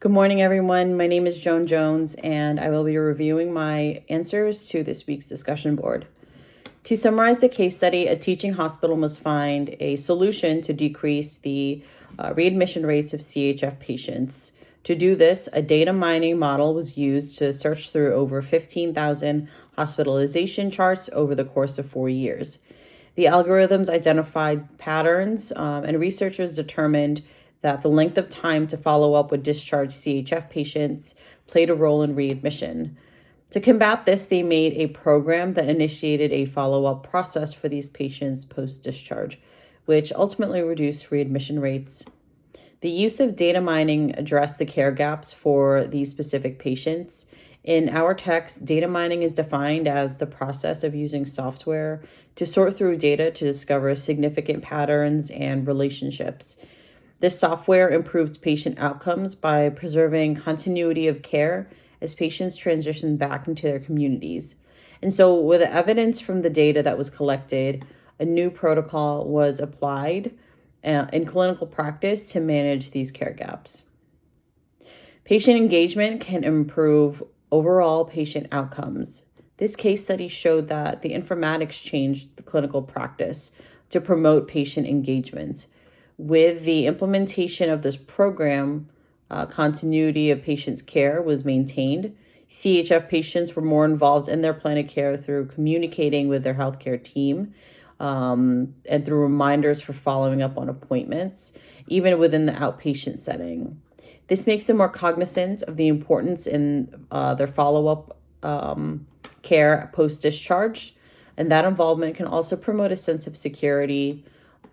Good morning, everyone. My name is Joan Jones, and I will be reviewing my answers to this week's discussion board. To summarize the case study, a teaching hospital must find a solution to decrease the readmission rates of CHF patients. To do this, a data mining model was used to search through over 15,000 hospitalization charts over the course of 4 years. The algorithms identified patterns, and researchers determined that the length of time to follow up with discharged CHF patients played a role in readmission. To combat this, they made a program that initiated a follow-up process for these patients post-discharge, which ultimately reduced readmission rates. The use of data mining addressed the care gaps for these specific patients. In our text, data mining is defined as the process of using software to sort through data to discover significant patterns and relationships. This software improves patient outcomes by preserving continuity of care as patients transition back into their communities. And so, with the evidence from the data that was collected, a new protocol was applied in clinical practice to manage these care gaps. Patient engagement can improve overall patient outcomes. This case study showed that the informatics changed the clinical practice to promote patient engagement. With the implementation of this program, continuity of patients' care was maintained. CHF patients were more involved in their plan of care through communicating with their healthcare team and through reminders for following up on appointments, even within the outpatient setting. This makes them more cognizant of the importance in their follow-up care post-discharge, and that involvement can also promote a sense of security,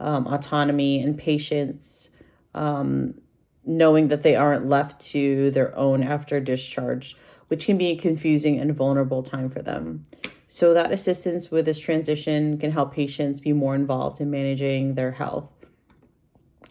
autonomy, and patience, knowing that they aren't left to their own after discharge, which can be a confusing and vulnerable time for them. So that assistance with this transition can help patients be more involved in managing their health.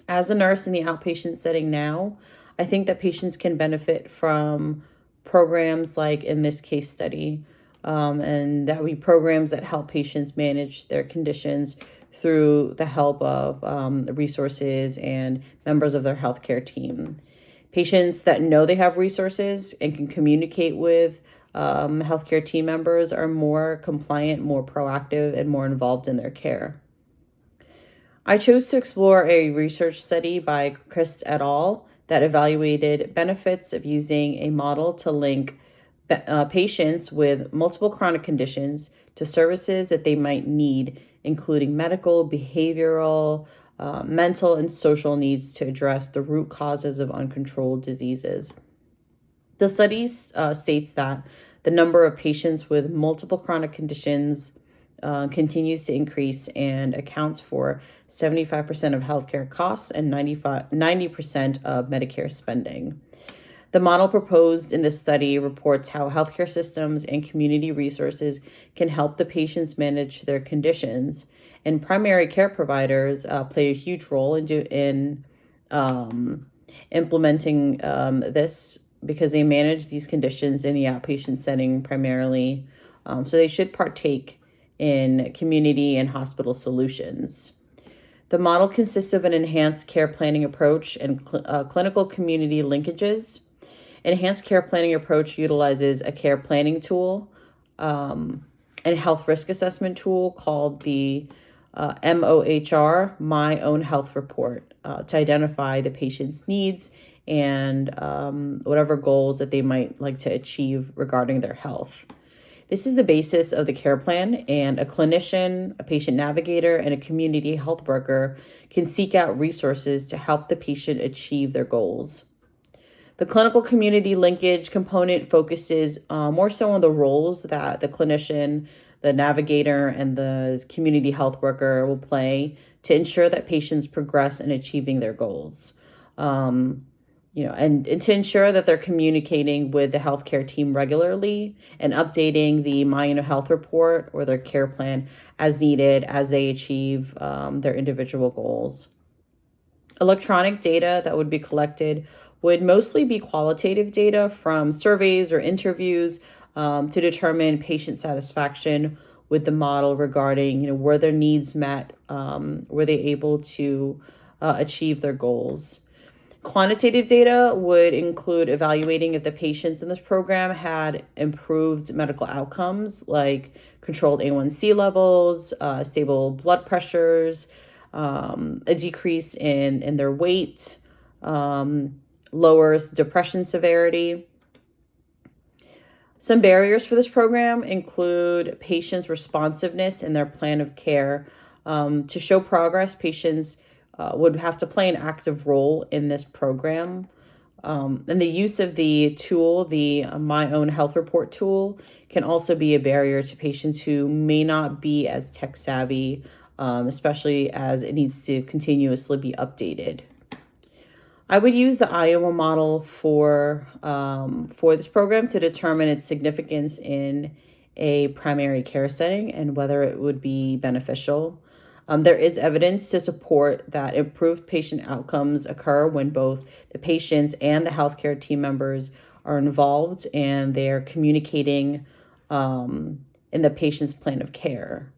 As a nurse in the outpatient setting now, I think that patients can benefit from programs like in this case study, and that would be programs that help patients manage their conditions through the help of resources and members of their healthcare team. Patients that know they have resources and can communicate with healthcare team members are more compliant, more proactive, and more involved in their care. I chose to explore a research study by Chris et al. That evaluated benefits of using a model to link patients with multiple chronic conditions to services that they might need, including medical, behavioral, mental, and social needs to address the root causes of uncontrolled diseases. The study states that the number of patients with multiple chronic conditions continues to increase and accounts for 75% of healthcare costs and 90% of Medicare spending. The model proposed in this study reports how healthcare systems and community resources can help the patients manage their conditions, and primary care providers play a huge role in implementing this because they manage these conditions in the outpatient setting primarily. So they should partake in community and hospital solutions. The model consists of an enhanced care planning approach and clinical community linkages. Enhanced care planning approach utilizes a care planning tool and health risk assessment tool called the MOHR, My Own Health Report, to identify the patient's needs and whatever goals that they might like to achieve regarding their health. This is the basis of the care plan, and a clinician, a patient navigator, and a community health worker can seek out resources to help the patient achieve their goals. The clinical community linkage component focuses more so on the roles that the clinician, the navigator, and the community health worker will play to ensure that patients progress in achieving their goals. And to ensure that they're communicating with the healthcare team regularly and updating the My Own Health Report or their care plan as needed as they achieve their individual goals. Electronic data that would be collected would mostly be qualitative data from surveys or interviews to determine patient satisfaction with the model regarding, were their needs met, were they able to achieve their goals. Quantitative data would include evaluating if the patients in this program had improved medical outcomes like controlled A1C levels, stable blood pressures, a decrease in their weight, lowers depression severity. Some barriers for this program include patients' responsiveness in their plan of care. To show progress, patients would have to play an active role in this program. And the use of the tool, the My Own Health Report tool, can also be a barrier to patients who may not be as tech savvy, especially as it needs to continuously be updated. I would use the Iowa model for this program to determine its significance in a primary care setting and whether it would be beneficial. There is evidence to support that improved patient outcomes occur when both the patients and the healthcare team members are involved and they're communicating in the patient's plan of care.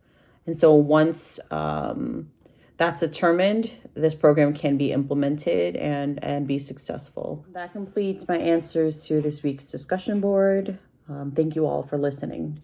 And so once that's determined, this program can be implemented and be successful. That completes my answers to this week's discussion board. Thank you all for listening.